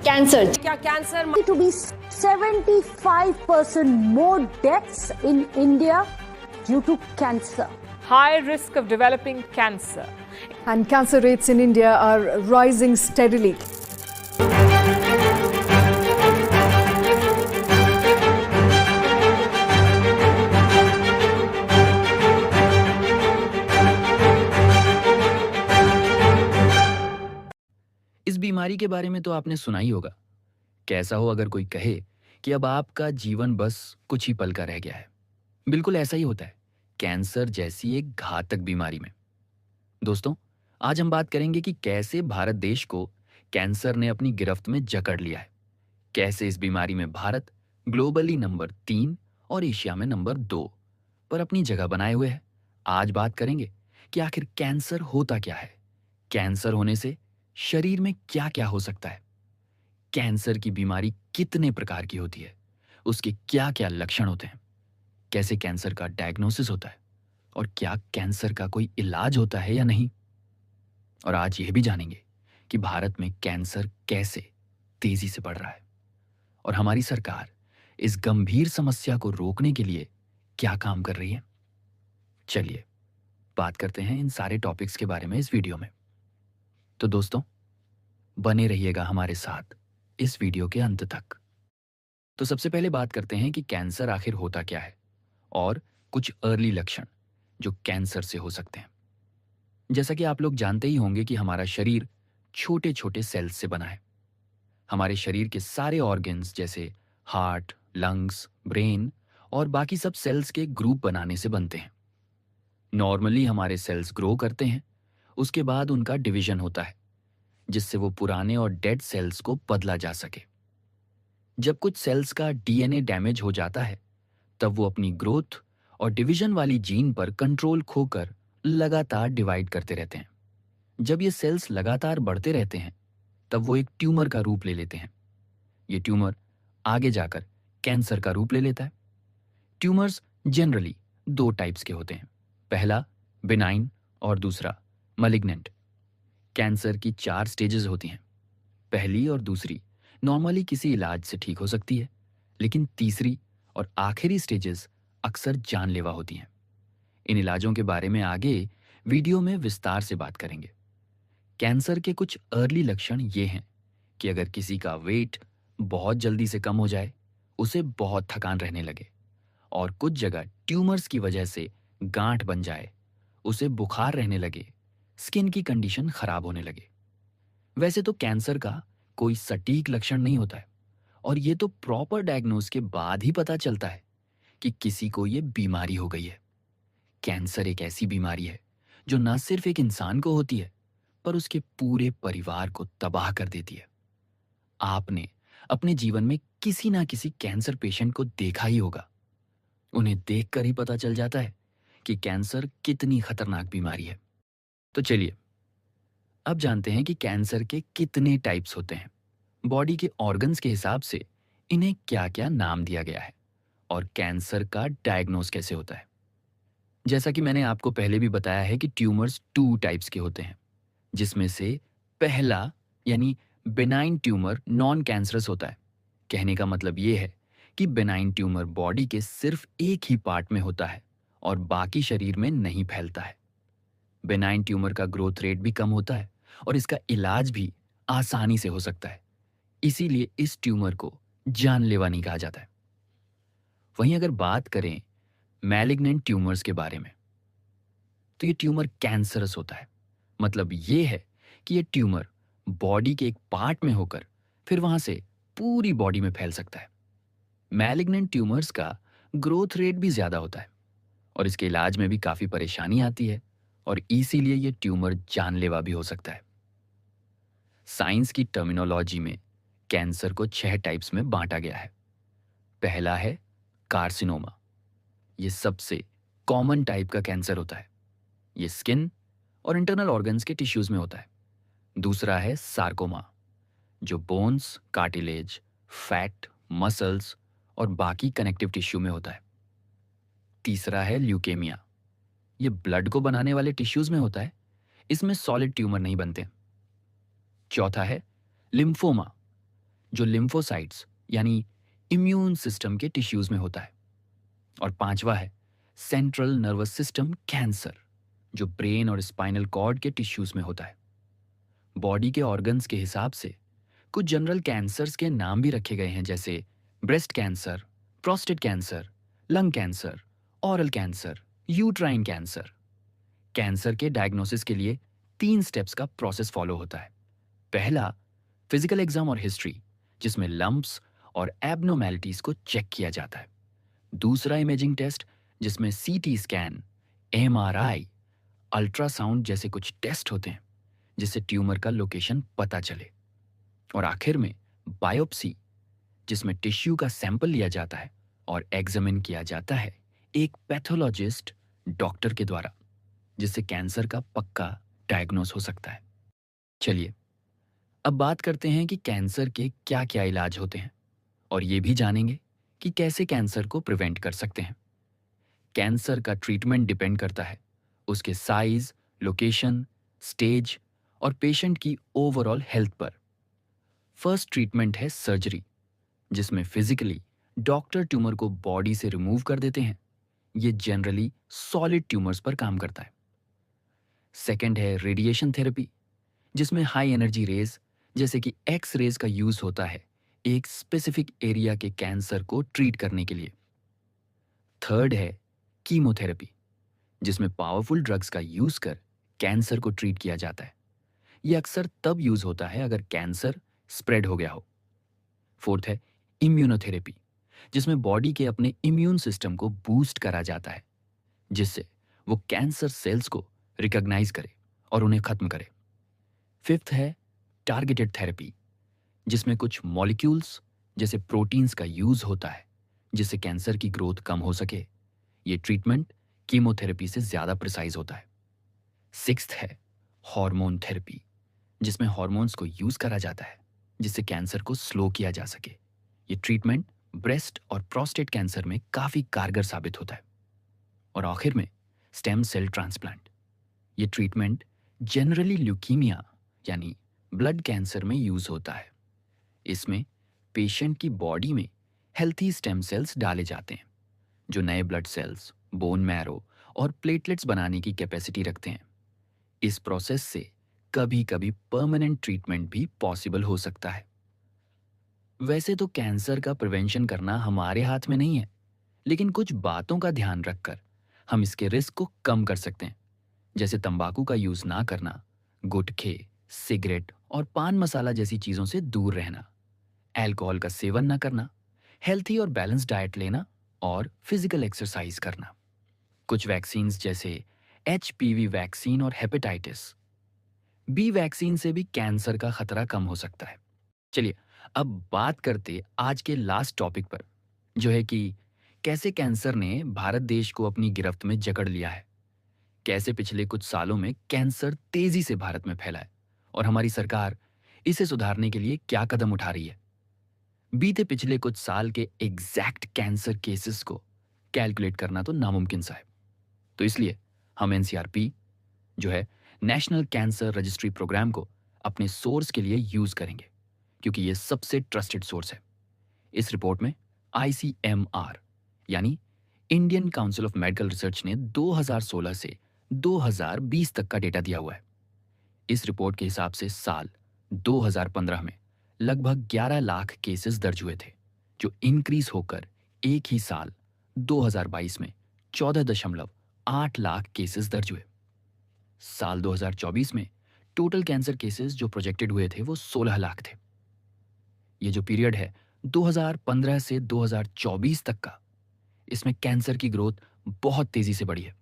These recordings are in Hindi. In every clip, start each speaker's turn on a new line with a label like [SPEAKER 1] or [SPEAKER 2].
[SPEAKER 1] कैंसर
[SPEAKER 2] क्या cancer
[SPEAKER 3] to be 75% more deaths in India due to cancer.
[SPEAKER 2] high risk of developing cancer?
[SPEAKER 4] And cancer rates in India are rising steadily.
[SPEAKER 5] इस बीमारी के बारे में तो आपने सुना ही होगा। कैसा हो अगर कोई कहे कि अब आपका जीवन बस कुछ ही पल का रह गया है। बिल्कुल ऐसा ही होता है कैंसर जैसी एक घातक बीमारी में। दोस्तों, आज हम बात करेंगे कि कैसे भारत देश को कैंसर ने अपनी गिरफ्त में जकड़ लिया है। कैसे इस बीमारी में भारत ग्लोबली नंबर 3 और एशिया में नंबर 2 पर अपनी जगह बनाए हुए है। आज बात करेंगे कि आखिर कैंसर होता क्या है, कैंसर होने से शरीर में क्या क्या हो सकता है, कैंसर की बीमारी कितने प्रकार की होती है, उसके क्या क्या लक्षण होते हैं, कैसे कैंसर का डायग्नोसिस होता है और क्या कैंसर का कोई इलाज होता है या नहीं। और आज यह भी जानेंगे कि भारत में कैंसर कैसे तेजी से बढ़ रहा है और हमारी सरकार इस गंभीर समस्या को रोकने के लिए क्या काम कर रही है। चलिए बात करते हैं इन सारे टॉपिक्स के बारे में इस वीडियो में। तो दोस्तों, बने रहिएगा हमारे साथ इस वीडियो के अंत तक। तो सबसे पहले बात करते हैं कि कैंसर आखिर होता क्या है और कुछ अर्ली लक्षण जो कैंसर से हो सकते हैं। जैसा कि आप लोग जानते ही होंगे कि हमारा शरीर छोटे छोटे सेल्स से बना है। हमारे शरीर के सारे ऑर्गन्स जैसे हार्ट, लंग्स, ब्रेन और बाकी सब सेल्स के ग्रुप बनाने से बनते हैं। नॉर्मली हमारे सेल्स ग्रो करते हैं, उसके बाद उनका डिवीजन होता है जिससे वो पुराने और डेड सेल्स को बदला जा सके। जब कुछ सेल्स का डीएनए डैमेज हो जाता है तब वो अपनी ग्रोथ और डिवीजन वाली जीन पर कंट्रोल खोकर लगातार डिवाइड करते रहते हैं। जब ये सेल्स लगातार बढ़ते रहते हैं तब वो एक ट्यूमर का रूप ले लेते हैं। ये ट्यूमर आगे जाकर कैंसर का रूप ले लेता है। ट्यूमर्स जनरली 2 टाइप्स के होते हैं, पहला बिनाइन और दूसरा मलिग्नेंट। कैंसर की 4 स्टेजेस होती हैं। पहली और दूसरी नॉर्मली किसी इलाज से ठीक हो सकती है, लेकिन तीसरी और आखिरी स्टेजेस अक्सर जानलेवा होती हैं। इन इलाजों के बारे में आगे वीडियो में विस्तार से बात करेंगे। कैंसर के कुछ अर्ली लक्षण ये हैं कि अगर किसी का वेट बहुत जल्दी से कम हो जाए, उसे बहुत थकान रहने लगे और कुछ जगह ट्यूमर्स की वजह से गांठ बन जाए, उसे बुखार रहने लगे, स्किन की कंडीशन खराब होने लगे। वैसे तो कैंसर का कोई सटीक लक्षण नहीं होता है और ये तो प्रॉपर डायग्नोस के बाद ही पता चलता है कि किसी को ये बीमारी हो गई है। कैंसर एक ऐसी बीमारी है जो न सिर्फ एक इंसान को होती है पर उसके पूरे परिवार को तबाह कर देती है। आपने अपने जीवन में किसी ना किसी कैंसर पेशेंट को देखा ही होगा। उन्हें देखकर ही पता चल जाता है कि कैंसर कितनी खतरनाक बीमारी है। तो चलिए अब जानते हैं कि कैंसर के कितने टाइप्स होते हैं, बॉडी के ऑर्गन्स के हिसाब से इन्हें क्या क्या नाम दिया गया है और कैंसर का डायग्नोस कैसे होता है। जैसा कि मैंने आपको पहले भी बताया है कि ट्यूमर्स 2 टाइप्स के होते हैं, जिसमें से पहला यानी बेनाइन ट्यूमर नॉन कैंसरस होता है। कहने का मतलब ये है कि बेनाइन ट्यूमर बॉडी के सिर्फ एक ही पार्ट में होता है और बाकी शरीर में नहीं फैलता है। बेनाइन ट्यूमर का ग्रोथ रेट भी कम होता है और इसका इलाज भी आसानी से हो सकता है, इसीलिए इस ट्यूमर को जानलेवा नहीं कहा जाता है। वहीं अगर बात करें मैलिग्नेंट ट्यूमर्स के बारे में, तो ये ट्यूमर कैंसरस होता है। मतलब ये है कि ये ट्यूमर बॉडी के एक पार्ट में होकर फिर वहां से पूरी बॉडी में फैल सकता है। मैलिग्नेंट ट्यूमर्स का ग्रोथ रेट भी ज्यादा होता है और इसके इलाज में भी काफी परेशानी आती है और इसीलिए ये ट्यूमर जानलेवा भी हो सकता है। साइंस की टर्मिनोलॉजी में कैंसर को 6 टाइप्स में बांटा गया है। पहला है कार्सिनोमा। ये सबसे कॉमन टाइप का कैंसर होता है। ये स्किन और इंटरनल ऑर्गन्स के टिश्यूज में होता है। दूसरा है सार्कोमा, जो बोन्स, कार्टिलेज, फैट, मसल्स और बाकी कनेक्टिव टिश्यू में होता है। तीसरा है ल्यूकेमिया। ये ब्लड को बनाने वाले टिश्यूज में होता है, इसमें सॉलिड ट्यूमर नहीं बनते। चौथा है लिम्फोमा। जो लिम्फोसाइट्स यानी इम्यून सिस्टम के टिश्यूज में होता है। और पांचवा है सेंट्रल नर्वस सिस्टम कैंसर, जो ब्रेन और स्पाइनल कॉर्ड के टिश्यूज में होता है। बॉडी के ऑर्गन्स के हिसाब से कुछ जनरल कैंसर्स के नाम भी रखे गए हैं, जैसे breast cancer, prostate cancer, lung cancer, oral cancer, uterine cancer. Cancer के डायग्नोसिस के लिए 3 स्टेप्स का प्रोसेस फॉलो होता है। पहला, फिजिकल एग्जाम और हिस्ट्री, जिसमें लंप्स और एबनॉर्मैलिटीज को चेक किया जाता है। दूसरा, इमेजिंग टेस्ट, जिसमें सीटी स्कैन, एमआरआई, अल्ट्रासाउंड जैसे कुछ टेस्ट होते हैं, जिससे ट्यूमर का लोकेशन पता चले। और आखिर में बायोप्सी, जिसमें टिश्यू का सैंपल लिया जाता है और एग्जामिन किया जाता है एक पैथोलॉजिस्ट डॉक्टर के द्वारा, जिससे कैंसर का पक्का डायग्नोस हो सकता है। चलिए अब बात करते हैं कि कैंसर के क्या क्या इलाज होते हैं, और ये भी जानेंगे कि कैसे कैंसर को प्रिवेंट कर सकते हैं। कैंसर का ट्रीटमेंट डिपेंड करता है उसके साइज, लोकेशन, स्टेज और पेशेंट की ओवरऑल हेल्थ पर। फर्स्ट ट्रीटमेंट है सर्जरी, जिसमें फिजिकली डॉक्टर ट्यूमर को बॉडी से रिमूव कर देते हैं। ये जनरली सॉलिड ट्यूमर्स पर काम करता है। सेकेंड है रेडिएशन थेरेपी, जिसमें हाई एनर्जी रेज जैसे कि एक्स रेज का यूज होता है एक स्पेसिफिक एरिया के कैंसर को ट्रीट करने के लिए। थर्ड है कीमोथेरेपी, जिसमें पावरफुल ड्रग्स का यूज कर कैंसर को ट्रीट किया जाता है। यह अक्सर तब यूज होता है अगर कैंसर स्प्रेड हो गया हो। फोर्थ है इम्यूनोथेरेपी, जिसमें बॉडी के अपने इम्यून सिस्टम को बूस्ट करा जाता है, जिससे वो कैंसर सेल्स को रिकॉग्नाइज करे और उन्हें खत्म करे। फिफ्थ है टारगेटेड थेरेपी, जिसमें कुछ मॉलिक्यूल्स जैसे प्रोटीन्स का यूज होता है, जिससे कैंसर की ग्रोथ कम हो सके। ये ट्रीटमेंट कीमोथेरेपी से ज्यादा प्रिसाइज होता है। सिक्स्थ है हार्मोन थेरेपी, जिसमें हार्मोन्स को यूज करा जाता है जिससे कैंसर को स्लो किया जा सके। ये ट्रीटमेंट ब्रेस्ट और प्रोस्टेट कैंसर में काफी कारगर साबित होता है। और आखिर में स्टेम सेल ट्रांसप्लांट। ये ट्रीटमेंट जनरली ल्यूकीमिया यानी ब्लड कैंसर में यूज होता है। इसमें पेशेंट की बॉडी में हेल्थी स्टेम सेल्स डाले जाते हैं, जो नए ब्लड सेल्स, बोन मैरो और प्लेटलेट्स बनाने की कैपेसिटी रखते हैं। इस प्रोसेस से कभी कभी परमानेंट ट्रीटमेंट भी पॉसिबल हो सकता है। वैसे तो कैंसर का प्रिवेंशन करना हमारे हाथ में नहीं है, लेकिन कुछ बातों का ध्यान रखकर हम इसके रिस्क को कम कर सकते हैं, जैसे तंबाकू का यूज ना करना, गुटखे, सिगरेट और पान मसाला जैसी चीजों से दूर रहना, अल्कोहल का सेवन ना करना, हेल्थी और बैलेंस डाइट लेना और फिजिकल एक्सरसाइज करना। कुछ वैक्सीन्स जैसे HPV वैक्सीन और हेपेटाइटिस बी वैक्सीन से भी कैंसर का खतरा कम हो सकता है। चलिए अब बात करते आज के लास्ट टॉपिक पर, जो है कि कैसे कैंसर ने भारत देश को अपनी गिरफ्त में जकड़ लिया है। कैसे पिछले कुछ सालों में कैंसर तेजी से भारत में फैला है और हमारी सरकार इसे सुधारने के लिए क्या कदम उठा रही है। बीते पिछले कुछ साल के एग्जैक्ट कैंसर केसेस को कैलकुलेट करना तो नामुमकिन सा है, तो इसलिए हम NCRP जो है नेशनल कैंसर रजिस्ट्री प्रोग्राम को अपने सोर्स के लिए यूज करेंगे, क्योंकि ये सबसे ट्रस्टेड सोर्स है। इस रिपोर्ट में ICMR यानी Indian council of medical research ने 2016 से 2020 तक का डेटा दिया हुआ है। इस रिपोर्ट के हिसाब से साल 2015 में लगभग 11 लाख केसेस दर्ज हुए थे, जो इंक्रीज होकर एक ही साल 2022 में 14.8 लाख केसेस दर्ज हुए। साल 2024 में टोटल कैंसर केसेस जो प्रोजेक्टेड हुए थे वो 16 लाख थे। ये जो पीरियड है 2015 से 2024 तक का, इसमें कैंसर की ग्रोथ बहुत तेजी से बढ़ी है।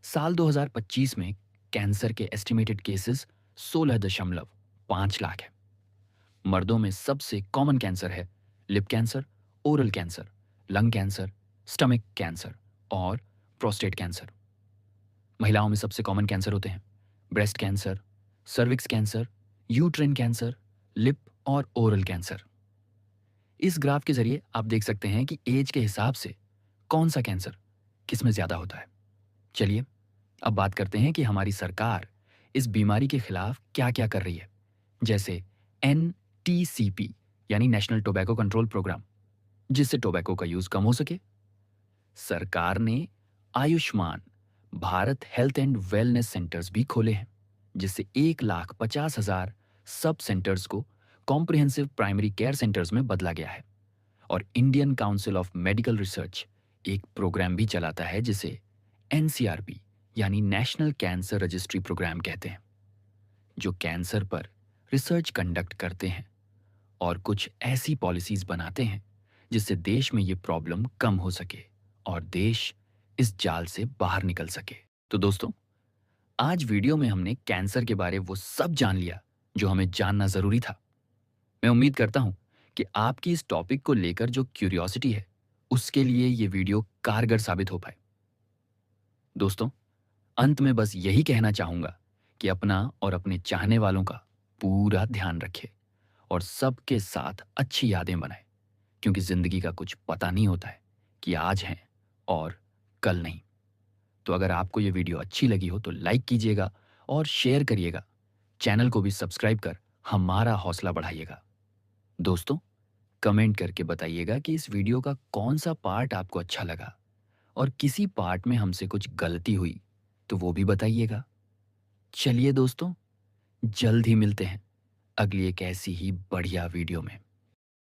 [SPEAKER 5] साल 2025 में कैंसर के एस्टिमेटेड केसेस 16.5 लाख है। मर्दों में सबसे कॉमन कैंसर है lip cancer, oral cancer, lung cancer, stomach cancer और प्रोस्टेट कैंसर। महिलाओं में सबसे कॉमन कैंसर होते हैं breast cancer, cervix cancer, uterine cancer, lip और ओरल कैंसर। इस ग्राफ के जरिए आप देख सकते हैं कि एज के हिसाब से कौन सा कैंसर किस में ज्यादा होता है। चलिए अब बात करते हैं कि हमारी सरकार इस बीमारी के खिलाफ क्या क्या कर रही है, जैसे NTCP यानी नेशनल टोबैको कंट्रोल प्रोग्राम, जिससे टोबैको का यूज कम हो सके। सरकार ने Ayushman Bharat health and wellness centres भी खोले हैं, जिससे 1,50,000 सब सेंटर्स को कॉम्प्रिहेंसिव प्राइमरी केयर सेंटर्स में बदला गया है। और Indian council of medical research एक प्रोग्राम भी चलाता है जिसे एनसीआरपी यानी नेशनल कैंसर रजिस्ट्री प्रोग्राम कहते हैं, जो कैंसर पर रिसर्च कंडक्ट करते हैं और कुछ ऐसी पॉलिसीज बनाते हैं जिससे देश में ये प्रॉब्लम कम हो सके और देश इस जाल से बाहर निकल सके। तो दोस्तों, आज वीडियो में हमने कैंसर के बारे वो सब जान लिया जो हमें जानना जरूरी था। मैं उम्मीद करता हूं कि आपकी इस टॉपिक को लेकर जो क्यूरियोसिटी है उसके लिए ये वीडियो कारगर साबित हो पाए। दोस्तों, अंत में बस यही कहना चाहूंगा कि अपना और अपने चाहने वालों का पूरा ध्यान रखें और सबके साथ अच्छी यादें बनाएं, क्योंकि जिंदगी का कुछ पता नहीं होता है कि आज हैं और कल नहीं। तो अगर आपको ये वीडियो अच्छी लगी हो तो लाइक कीजिएगा और शेयर करिएगा। चैनल को भी सब्सक्राइब कर हमारा हौसला बढ़ाइएगा। दोस्तों, कमेंट करके बताइएगा कि इस वीडियो का कौन सा पार्ट आपको अच्छा लगा और किसी पार्ट में हमसे कुछ गलती हुई तो वो भी बताइएगा। चलिए दोस्तों, जल्द ही मिलते हैं अगली एक ऐसी ही बढ़िया वीडियो में।